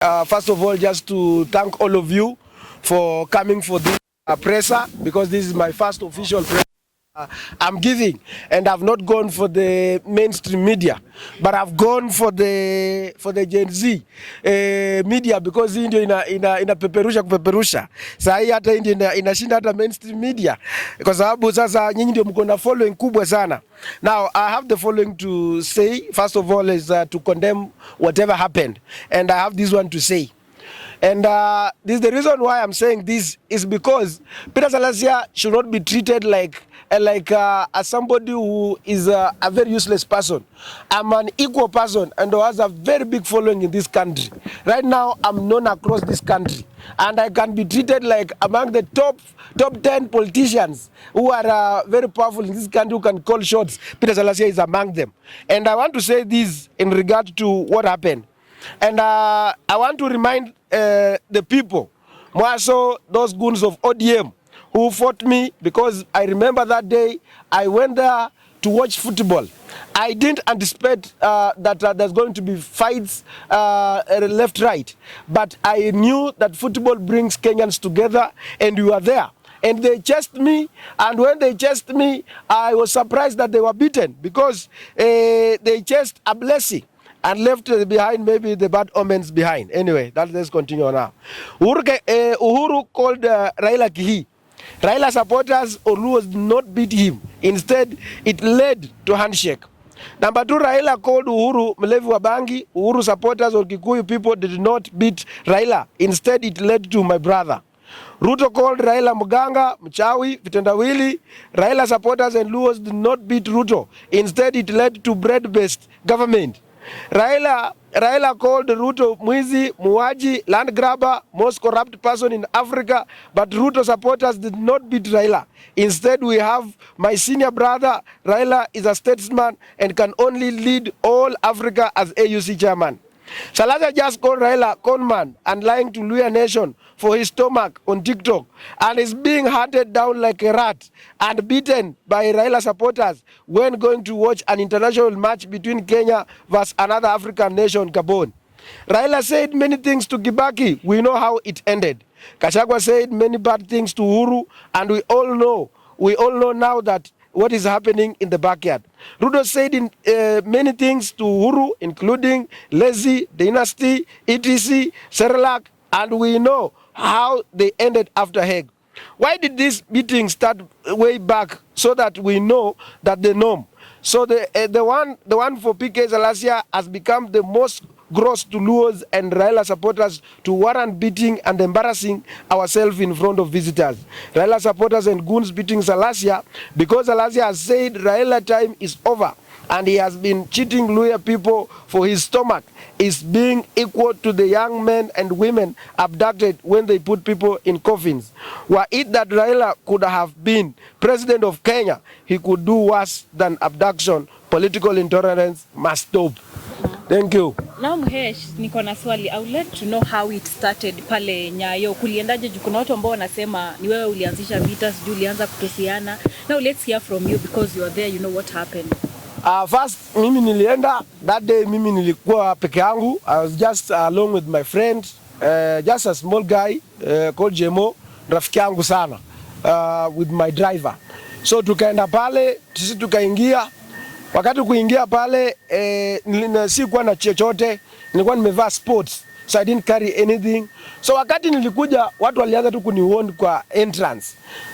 First of all, just to thank all of you for coming for this presser, because this is my first official presser I'm giving, and I've not gone for the mainstream media, but I've gone for the Gen Z media, because hii ndio ina kupeperusha. Sasa hii hata hii ndio inashinda hata mainstream media, kwa sababu sasa nyinyi ndio mko na following kubwa sana. Now I have the following to say. First of all is to condemn whatever happened, and I have this one to say. And this is the reason why I'm saying this is because Peter Salasya should not be treated like as somebody who is a very useless person. I'm an equal person and who has a very big following in this country. Right now, I'm known across this country, and I can be treated like among the top 10 politicians who are very powerful in this country who can call shots. Peter Salasya is among them. And I want to say this in regard to what happened. And I want to remind the people, more so those goons of ODM who fought me, because I remember that day I went there to watch football. I didn't anticipate that there's going to be fights left, right, but I knew that football brings Kenyans together, and we were there. And they chased me, and when they chased me, I was surprised that they were beaten, because they chased a blessing and left behind maybe the bad omens behind. Anyway, let's continue now. Uhuru called Raila Kihi. Raila supporters or Luos did not beat him. Instead, it led to handshake. Number 2, Raila called Uhuru Mlevi wa Bangi. Uhuru supporters or Kikuyu people did not beat Raila. Instead, it led to my brother. Ruto called Raila Muganga, Mchawi, Vitendawili. Raila supporters and Luos did not beat Ruto. Instead, it led to bread-based government. Raila called Ruto Mwizi, Muaji, land grabber, most corrupt person in Africa, but Ruto supporters did not beat Raila. Instead, we have my senior brother. Raila is a statesman and can only lead all Africa as AUC chairman. Salasya just called Raila conman and lying to Luya Nation for his stomach on TikTok, and is being hunted down like a rat and beaten by Raila supporters when going to watch an international match between Kenya versus another African nation, Gabon. Raila said many things to Kibaki. We know how it ended. Gachagua said many bad things to Uhuru, and we all know now that what is happening in the backyard. Ruto said many things to Uhuru, including lazy, dynasty, etc., Serelak, and we know how they ended after Hague. Why did this meeting start way back? So that we know that the norm. So the one for PK Salasya has become the most gross to Luos and Raila supporters to warrant beating and embarrassing ourselves in front of visitors. Raila supporters and goons beating Salasya because Salasya has said Raila time is over, and he has been cheating Luya people for his stomach, is being equal to the young men and women abducted when they put people in coffins. Were it that Raila could have been president of Kenya, he could do worse than abduction. Political intolerance must stop. Thank you. Now Mhesh, niko na swali. I would like to know how it started pale Nyayo. Kuliendaje juu kuna watu ambao wanasema ni wewe ulianzisha vita, sijui ulianza kutusiana. Now let's hear from you because you are there, you know what happened. First, mimi nilienda that day, mimi nilikuwa peke yangu. I was just along with my friend, just a small guy called Jemo, rafiki yangu sana, with my driver. So tukaenda pale, sisi tukaingia. Wakati kuingia pale sikuwa na chochote, nilikuwa nimevaa sports, so I didn't carry anything. So wakati nilikuja, watu walianza tu kuniona kwa entrance.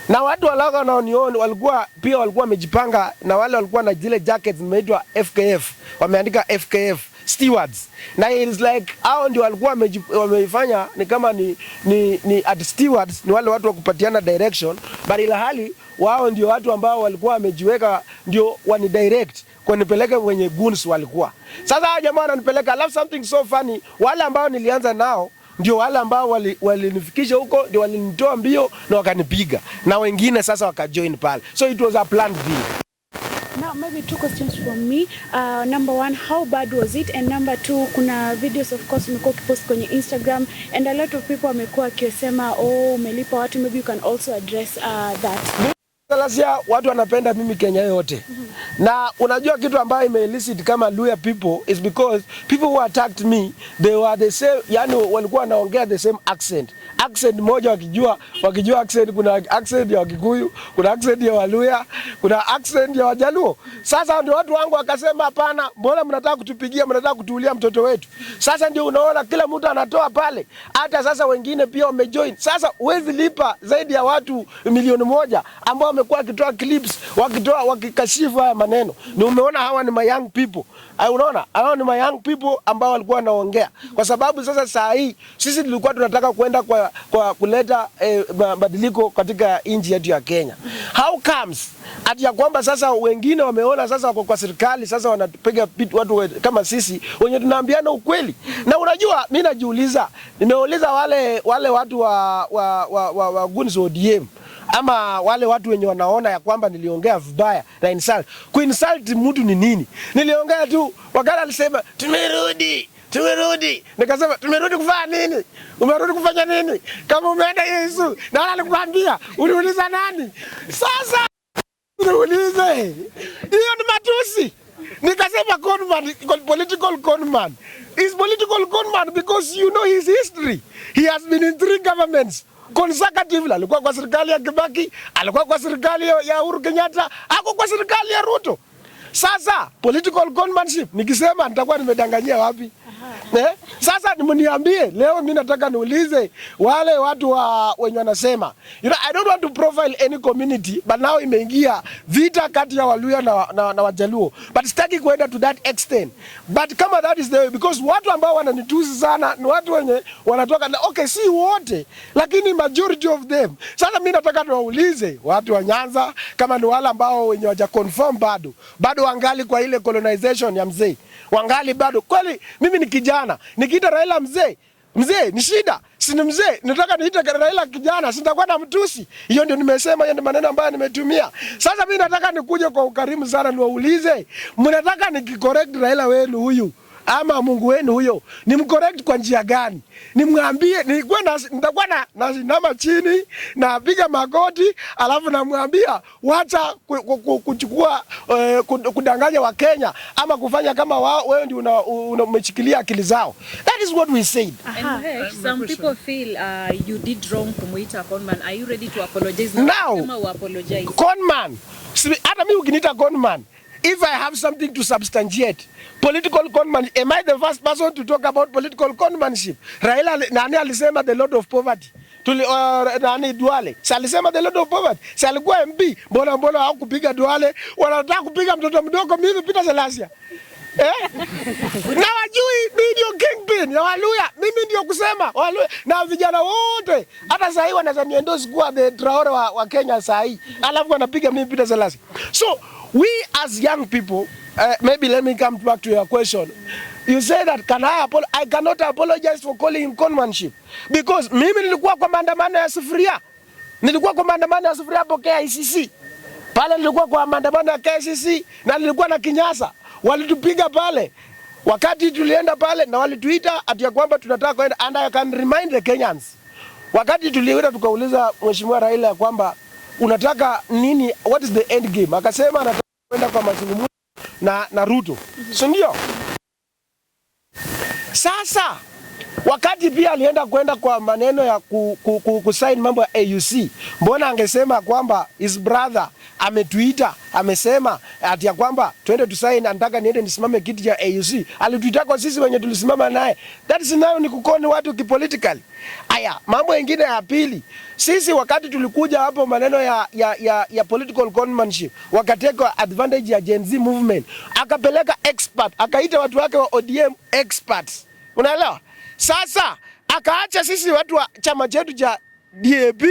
Na watu walaka wanaoniona walikuwa wamejipanga, na wale walikuwa na zile jackets zimeitwa FKF, wameandika FKF stewards. Na it's like hao ndio walikuwa wameifanya ni kama ni at stewards, ni wale watu wa kupatiana direction, but ila hali wao ndio watu ambao walikuwa wamejiweka ndio wani direct kwa nipeleke kwenye goons walikuwa. Sasa hao jamaa wananipeleka, I love something so funny. Wale ambao nilianza nao ndio wale ambao walinifikisha huko, ndio walinitoa mbio na wakanipiga. Na wengine sasa wakajoin pale. So it was a planned deal. Now maybe 2 questions from me. Number 1, how bad was it? And number 2, kuna videos of course umekuwa ukipost kwenye Instagram, and a lot of people wamekuwa wakisema umelipa watu. Maybe you can also address that. Salasya, watu wanapenda mimi Kenya yote. Na unajua kitu ambayo imeelicit kama Luya people is because people who attacked me, they were the same, yani walikuwa wanaongea the same accent. Accent moja wakijua accent, kuna accent ya Wakikuyu, kuna accent ya Waluya, kuna accent ya Wajaluo. Sasa ndio watu wangu wakasema hapana, mbona mnataka kutupigia, mnataka kutuulia mtoto wetu. Sasa ndio unaona kila mtu anatoa pale. Hata sasa wengine pia wamejoin. Sasa huwezi lipa zaidi ya watu 1,000,000 ambao wamekuwa wakitoa clips, wakikashifu haya maneno. Ni umeona hawa ni my young people. Unaona hawa ni my young people ambao walikuwa wanaongea. Kwa sababu sasa saa hii sisi tulikuwa tunataka kwenda kwa kuleta mabadiliko katika nchi yetu ya Kenya. How comes ati ya kwamba sasa wengine wameona sasa wako kwa serikali, sasa wanapiga watu kama sisi wenye tunaambiana ukweli. Na unajua mimi najiuliza, nimeuliza wale watu wa Guns ODM ama wale watu wenye wanaona ya kwamba niliongea vibaya na insult. Kuinsult mtu ni nini? Niliongea tu, wakati alisema tumerudi. Nikasema tumerudi kufanya nini? Umerudi kufanya nini? Kama umeenda Yesu, na wala alikwambia, uliuliza nani? Sasa uliuliza. Hiyo ni matusi. Nikasema conman, political conman. He's political conman because you know his history. He has been in 3 governments. Consecutively, alikuwa kwa serikali ya Kibaki, alikuwa kwa serikali ya Uhuru Kenyatta, ako kwa serikali ya Ruto. Sasa political conmanship nikisema nitakuwa nimedanganyia wapi? Sasa mniambie leo, mimi nataka niulize wale watu wenye wanasema, I don't want to profile any community, but now imeingia vita kati ya Waluya na Wajaluo, but sitaki kwenda to that extent. But kama that is the way, because watu ambao wananitusi sana ni watu wenye wanatoka okay, si wote lakini majority of them. Sasa mimi nataka niwaulize watu wa Nyanza, kama ni wale ambao wenye waja confirm bado wangali kwa ile colonization ya mzee, wangali bado. Kweli mimi ni kijana, nikiita Raila mzee ni shida. Si ni mzee, nataka niite Raila kijana, sitakuwa na mtusi. Hiyo ndio nimesema, hiyo ndio maneno ambayo nimetumia. Sasa mimi nataka nikuje kwa ukarimu sana niwaulize, mnataka nikicorrect Raila wenu huyu ama Mungu wenu huyo, nimcorrect kwa njia gani? Nimwambie nitakuwa nasimama chini na piga magoti, alafu namwambia wacha kuchukua kudanganya wa Kenya ama kufanya kama wewe ndio umeshikilia akili zao. That is what we said. Some people feel you did wrong kumuita conman. Are you ready to apologize now? Kama u apologize. Conman. Hata mimi ukiniita conman, if I have something to substantiate political conman, am I the first person to talk about political conmanship? Raila nani alisema the Lord of Poverty? Nani Duale? Si alisema the Lord of Poverty? Si alikuwa MP? Mbona hawakupiga Duale? Wanataka kupiga mtoto mdogo mimi Peter Salasya. Na wajui video kingpin ya Waluya, mimi ndio kusema Waluya na vijana wote hata sasa hivi wanaweza niendorse kuwa the Traore wa Kenya sasa hivi, alafu wanapiga mimi Peter Salasya. So we as young people, maybe let me come back to your question. You say that I cannot apologize for calling him conmanship because mimi nilikuwa kwa maandamano ya sufuria. Hapo KICC. Pale nilikuwa kwa maandamano ya KICC na nilikuwa na kinyasa. Walitupiga pale. Wakati tulienda pale na walituita ati ya kwamba tunataka kwenda, and I can remind the Kenyans. Wakati tulienda tukauliza Mheshimiwa Raila ya kwamba unataka nini, what is the end game? Akasema anataka kwenda kwa mazungumzo na Ruto. So ndio. Sasa wakati pia alienda kwenda kwa maneno ya kusign mambo ya AUC, mbona angesema kwamba his brother ametuita amesema ati ya kwamba twende tu sign, anataka niende nisimame kiti cha AUC. Alituita kwa sisi wenye tulisimama naye. That is nayo ni kukoni watu kipolitically. Aya, mambo mengine ya pili. Sisi wakati tulikuja hapo maneno ya political conmanship, wakateka advantage ya Gen Z movement. Akapeleka expert, akaita watu wake wa ODM experts. Unaelewa? Sasa akaacha sisi watu wa chama chetu cha DAP,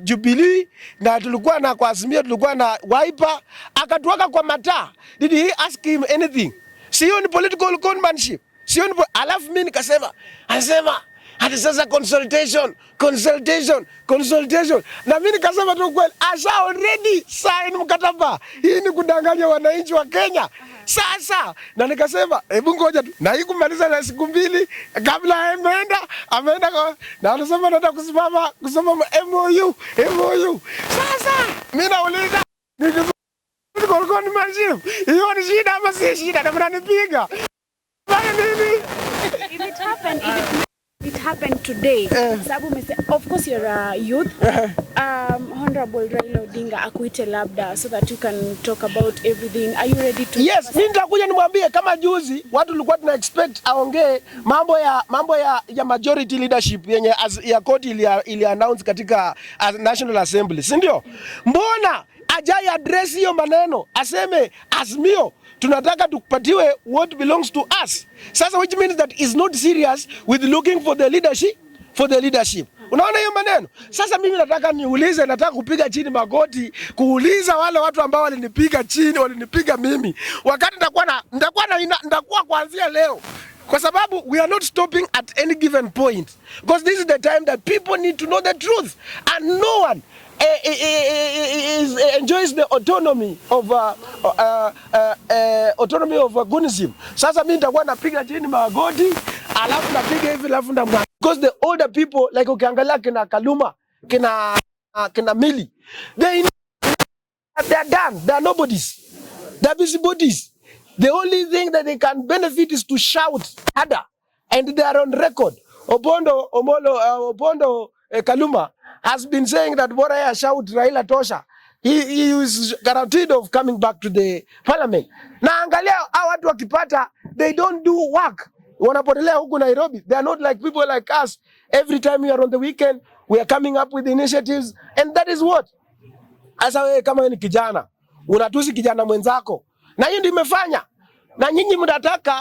Jubilee, na tulikuwa na kwa Azimio, tulikuwa na Wiper, akatuweka kwa mataa. Did he ask him anything? Sio ni political conmanship. Sio ni alafu mimi nikasema, anasema Hadi sasa consultation. Na mimi nikasema tu kweli, asha already sign mkataba. Hii ni kudanganya wananchi wa Kenya. Sasa na nikasema hebu ngoja tu. Na hii kumaliza na siku 2 kabla ameenda na anasema nataka kusoma MOU. Sasa mimi nauliza niko ni majibu. Hiyo ni shida ama si shida? Na mnanipiga. Bana nini? It happened today. Sababu of course you're a youth. Honorable Raila Odinga akuite labda so that you can talk about everything. Are you ready to? Yes, mimi nitakuja nimwambie kama juzi watu walikuwa tuna expect aongee mambo ya majority leadership yenye ya koti ili announce katika National Assembly, si ndio? Mbona ajai address hiyo maneno, aseme Azimio tunataka tukupatiwe what belongs to us. Sasa which means that is not serious with looking for the leadership. Unaona hiyo maneno? Sasa mimi nataka kupiga chini magoti, kuuliza wale watu ambao walinipiga chini, walinipiga mimi. Wakati nitakuwa kuanzia leo. Kwa sababu we are not stopping at any given point. Because this is the time that people need to know the truth. And no one enjoys the autonomy of Gunism. Sasa mimi nitakuwa napiga chini magoti, alafu napiga hivi alafu ndamwa. Because the older people like ukiangalia kina Kaluma, kina Mili, they are done. They are nobodies. They are busybodies. The only thing that they can benefit is to shout harder, and they are on record. Opondo Kaluma has been saying that Boraya shout Raila tosha. He is guaranteed of coming back to the parliament. Na angalia hao watu wakipata, they don't do work. Wanapotelea huku Nairobi. They are not like people like us. Every time we are on the weekend, we are coming up with initiatives, and that is what. Asa wewe kama wewe ni kijana, unatusi kijana mwenzako. Na hiyo ndio imefanya. Na nyinyi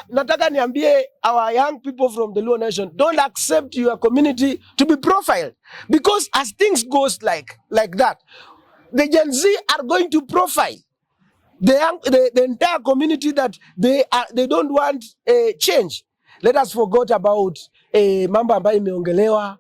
nataka niambie our young people from the Luo Nation, don't accept your community to be profiled. Because as things goes like that, the Gen Z are going to profile the entire community that they don't want change. Let us forget about mambo ambayo imeongelewa,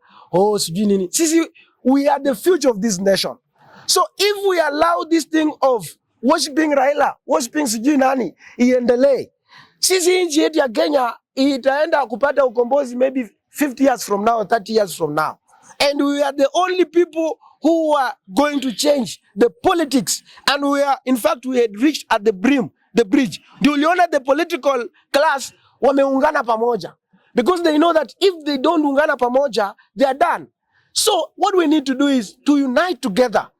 sijui nini. Sisi, we are the future of this nation. So if we allow this thing of worshiping Raila, worshiping sijui nani, iendelee, sisi nchi yetu ya Kenya itaenda kupata ukombozi maybe 50 years from now, 30 years from now. And we are the only people who are going to change the politics. And in fact, we had reached at the bridge. Do you know the political class wameungana pamoja? Because they know that if they don't ungana pamoja, they are done. So what we need to do is to unite together.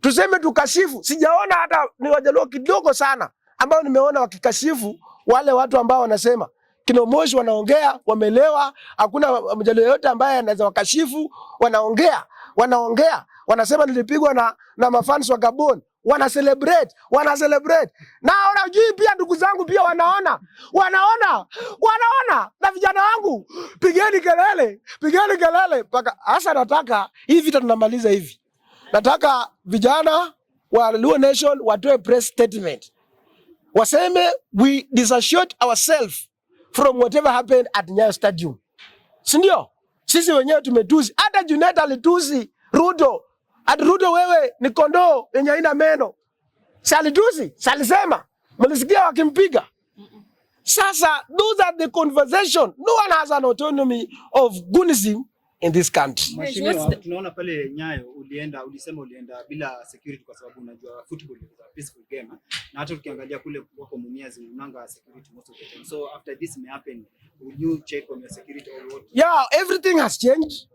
Tuseme tukashifu. Sijaona hata ni Wajaluo kidogo sana ambao nimeona wakikashifu wale watu ambao wanasema kina Moshi wanaongea, wamelewa, hakuna Mjaluo yote ambaye anaweza wakashifu, wanaongea, wanasema nilipigwa na mafans wa Gabon, wana celebrate. Na unajui pia ndugu zangu pia wanaona. Na vijana wangu, pigeni kelele. Paka hasa nataka hii vita tunamaliza hivi. Nataka vijana wa Luo Nation watoe press statement. Waseme we disassociate ourselves from whatever happened at Nyayo Stadium. Sindio? Sisi wenyewe tumetusi. Hata Junet alitusi Ruto. Ati Ruto wewe ni kondoo yenye haina meno. Salitusi, salisema. Mlisikia wakimpiga. Sasa, those are the conversation. No one has an autonomy of Gunism in this country. Mheshimiwa, tunaona pale Nyayo ulisema ulienda bila security kwa sababu unajua football is a peaceful game. Na hata ukiangalia kule wako Mumias unanga security most of the time. So after this may happen, will you check on your security or what? Yeah, everything has changed.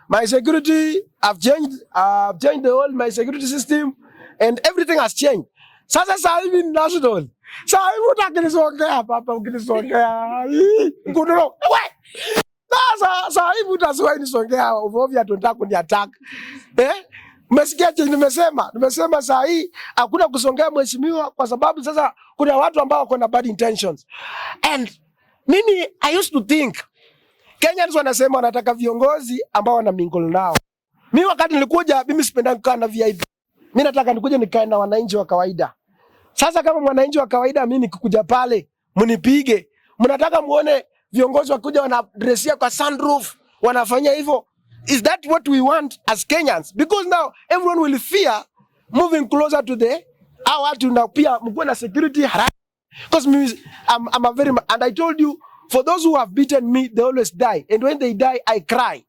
My security, I've changed the whole my security system, and everything has changed. Sasa hivi national. Sasa hivi utakinisongea papa ukinisongea. Nguduro. Sasa hivi utasiwa nisongea ovyo tunataka kuni attack. Umesikia je nimesema saa hii hakuna kusongea mheshimiwa kwa sababu sasa kuna watu ambao wako na bad intentions. And mimi I used to think Kenyans wanasema wanataka viongozi ambao wana mingle nao. Mimi wakati nilikuja mimi sipenda kukaa na VIP. Mimi nataka nikuje nikae na wananchi wa kawaida. Sasa kama mwananchi wa kawaida mimi nikikuja pale mnipige. Mnataka muone viongozi wakuja wanadressia kwa sunroof, wanafanya hivyo. Is that what we want as Kenyans? Because now everyone will fear moving closer to the watu na pia mkuwe na security haraka. Because I'm a very, and I told you, for those who have beaten me, they always die. And when they die, I cry.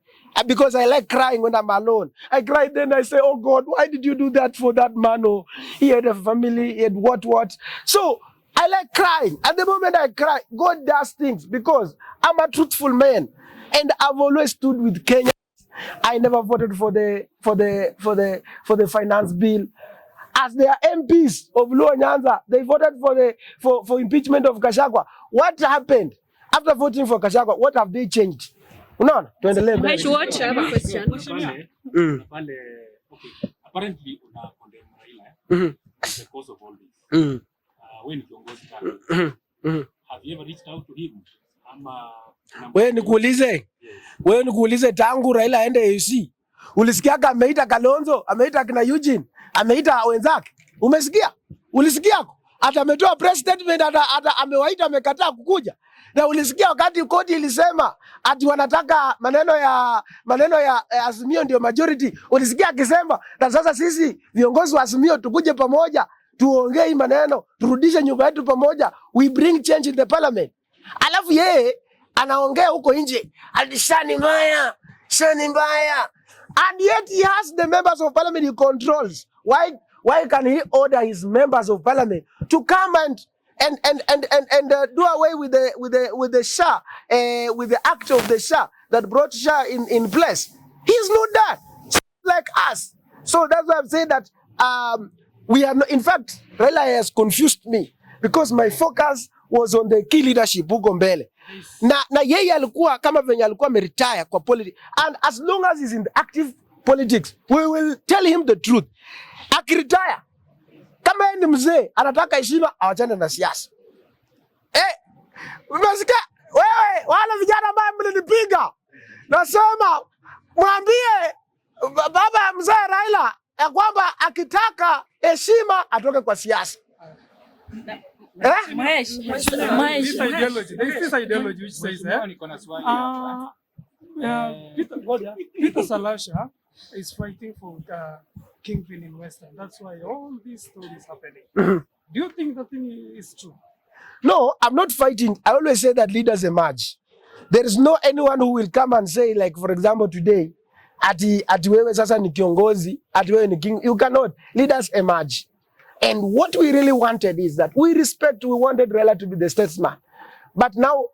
Because I like crying when I'm alone. I cry, then I say, oh God, why did you do that for that man? Oh, he had a family, he had what. So I like crying. At the moment I cry, God does things because I'm a truthful man. And I've always stood with Kenya. I never voted for the finance bill. As their MPs of Luo Nyanza, they voted for impeachment of Gachagua. What happened after voting for Gachagua? What have they changed? No, tuendelee. Watch, I have a question. Okay. Apparently, una condemn Raila because of all this. When kiongozi kama, have you ever reached out to him? Wewe nikuulize tangu Raila aende AC. Ulisikia kama ameita Kalonzo, ameita kina Eugene, ameita wenzake. Umesikia? Ulisikia? Hata ametoa press statement, hata amewaita, amekataa kukuja. Na ulisikia wakati koti ilisema ati wanataka maneno ya Azimio ndio majority. Ulisikia akisema na sasa sisi viongozi wa Azimio tukuje pamoja, tuongee maneno, turudishe nyumba yetu pamoja, we bring change in the parliament. Alafu yeye anaongea huko nje, alishani mbaya. And yet he has the members of parliament he controls. Why can he order his members of parliament to come and do away with the Shah, with the act of the Shah that brought Shah in place? He's not that. Like us. So that's why I'm saying that we are not, in fact, Raila has confused me because my focus was on the key leadership huko mbele. Na yeye alikuwa kama venye alikuwa retire kwa politics, and as long as he's in the active politics we will tell him the truth. Akiretire kama yeye ni mzee anataka heshima, awachane na siasa. Unasikia wewe wale vijana ambao mlinipiga, nasema mwambie baba mzee Raila ya kwamba akitaka heshima atoke kwa siasa. This ideology which says Peter Salasya is fighting for kingpin in Western. That's why all these stories happening. Do you think the thing is true? No, I'm not fighting. I always say that leaders emerge. There is no anyone who will come and say, like for example today, ati wewe sasa ni kiongozi, ati wewe ni king. You cannot. Leaders emerge. And what we really wanted is that we wanted Raila to be the statesman. But now,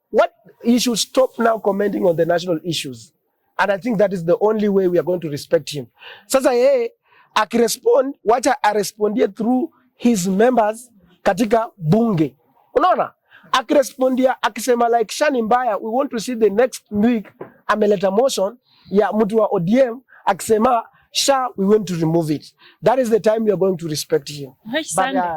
he should stop now commenting on the national issues. And I think that is the only way we are going to respect him. Sasa yeye, akirespond, wacha arespondie through his members katika bunge. Unaona? Akirespondia, akisema like Shani mbaya, we want to see the next week, ameleta motion ya mtu wa ODM, akisema Shah, we want to remove it. That is the time we are going to respect him. But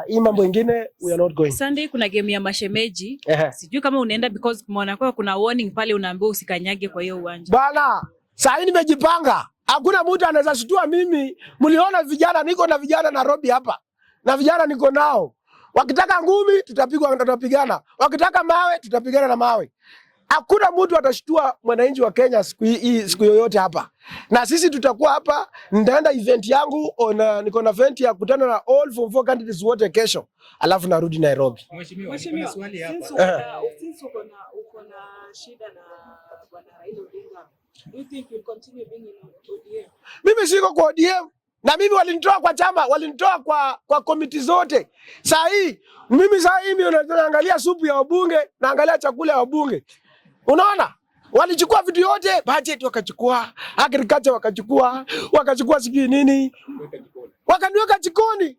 hii mambo ingine, we are not going. Sunday kuna game ya mashemeji. Sijui kama unaenda because mwana kwa kuna warning pale unaambiwa usikanyage kwa hiyo uwanja. Bana, sasa nimejipanga. Hakuna mtu anaweza shutua mimi. Mliona vijana, niko na vijana Nairobi hapa. Na vijana niko nao. Wakitaka ngumi, tutapigana. Wakitaka mawe, tutapigana na mawe. Hakuna mtu atashtua mwananchi wa Kenya siku yoyote hapa. Na sisi tutakuwa hapa, nitaenda event yangu, niko na event ya kutana na all Form 4 candidates wote kesho. Alafu narudi Nairobi. Mheshimiwa, kuna swali hapa. Since uko na shida na bwana Raila Odinga, do you think you'll continue being in ODM? Mimi siko kwa ODM. Na mimi walinitoa kwa chama, walinitoa kwa komiti zote. Saa hii mimi naangalia supu ya wabunge, naangalia chakula ya wabunge. Unaona? Walichukua vitu yote, budget wakachukua, agriculture wakachukua sijui nini. Wakaniweka jikoni.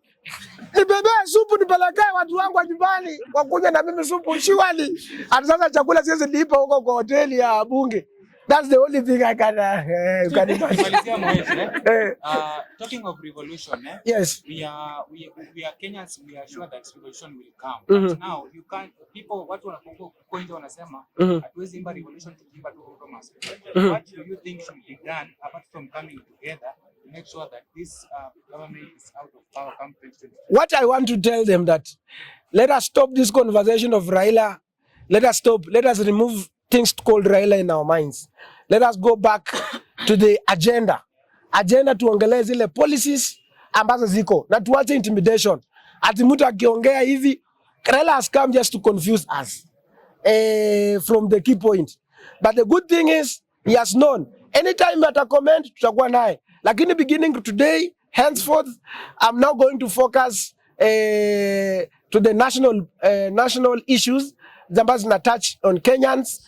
Nibebe supu nipelekee watu wangu wa nyumbani, wakunywe na mimi supu shiwali. Hata sasa chakula siwezi nilipa huko kwa hoteli ya bunge. That's the only thing I can talking of revolution, yes. We are Kenyans, we are sure that revolution will come. But now you can't, people watu wanapokuwa nje wanasema hatuwezi imba revolution tukiimba tu Thomas. What do you think should be done apart from coming together to make sure that this government is out of power come 2022? What I want to tell them that let us stop this conversation of Raila. Let us remove things called Raila in our minds. Let us go back to the agenda. Agenda tuongelee zile policies ambazo ziko na tuache intimidation. Ati mtu akiongea hivi, Raila has come just to confuse us from the key point. But the good thing is he has known. Anytime ata comment tutakuwa naye. Lakini beginning today, henceforth, I'm now going to focus to the national issues ambazo zina touch on Kenyans.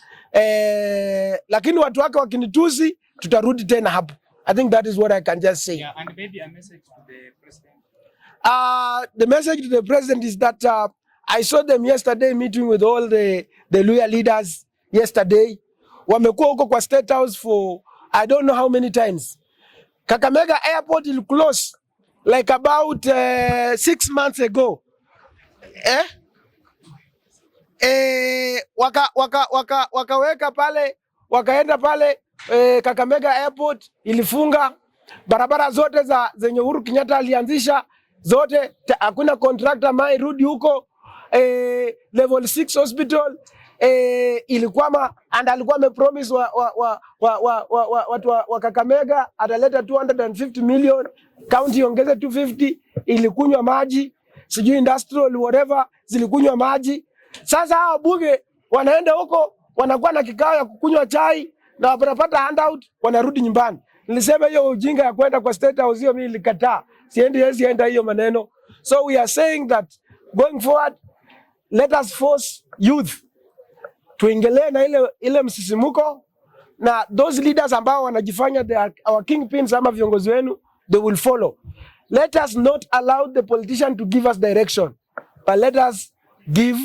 Lakini watu wake wakinitusi tutarudi tena hapo. I think that is what I can just say. Yeah, and maybe a message to the president. The message to the president is that I saw them yesterday meeting with all the Luhya leaders yesterday. Wamekuwa huko kwa State House for I don't know how many times. Kakamega airport will close like about 6 months ago. Wakaweka pale, wakaenda pale Kakamega airport ilifunga barabara zote zenye Uhuru Kenyatta alianzisha zote, hakuna contractor mai rudi huko. Level 6 hospital ilikwama, and alikuwa amepromise watu wa Kakamega ataleta 250 million, county ongeze 250, ilikunywa maji, sijui industrial whatever zilikunywa maji. Sasa hao bunge wanaenda huko wanakuwa na kikao ya kukunywa chai na wanapata handout wanarudi nyumbani. Nilisema hiyo ujinga ya kwenda kwa State House hiyo mimi nilikataa. Sienda hiyo maneno. So we are saying that going forward, let us force youth tuingelee na ile msisimuko, na those leaders ambao wanajifanya our kingpins ama viongozi wenu, they will follow. Let us not allow the politician to give us direction, but let us give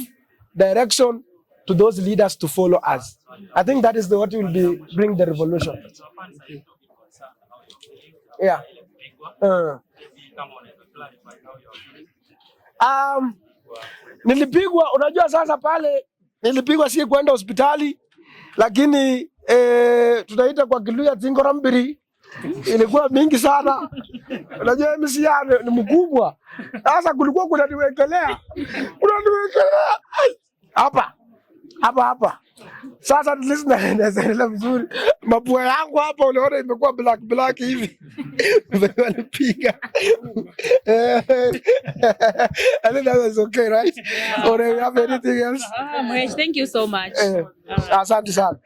direction to those leaders to follow us. I think that is what will bring the revolution. Yeah. Nilipigwa, unajua sasa pale nilipigwa, si kwenda hospitali, lakini tunaita kwa Kiluya Tingorambiri, ilikuwa mingi sana. Unajua MCA ni mkubwa. Sasa kulikuwa kunaniwekelea hapa. Sasa naendelea vizuri. Mapua yangu hapa unaona imekuwa black hivi. Walipiga. I think that was okay, right? Or you have anything else? Thank you so much. Asante sana.